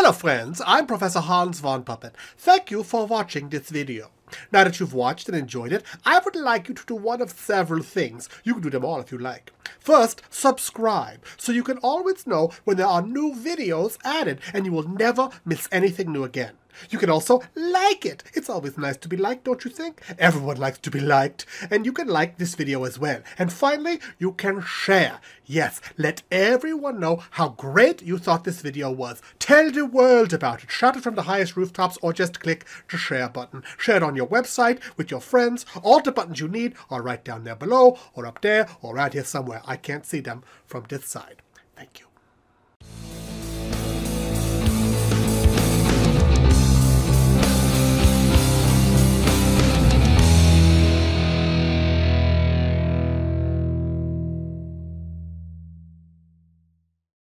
Hello friends, I'm Professor Hans von Puppet. Thank you for watching this video. Now that you've watched and enjoyed it, I would like you to do one of several things. You can do them all if you like. First, subscribe, so you can always know when there are new videos added and you will never miss anything new again. You can also like it. It's always nice to be liked, don't you think? Everyone likes to be liked. And you can like this video as well. And finally, you can share. Yes, let everyone know how great you thought this video was. Tell the world about it. Shout it from the highest rooftops or just click the share button. Share it on your website, with your friends. All the buttons you need are right down there below, or up there, or right here somewhere. I can't see them from this side. Thank you.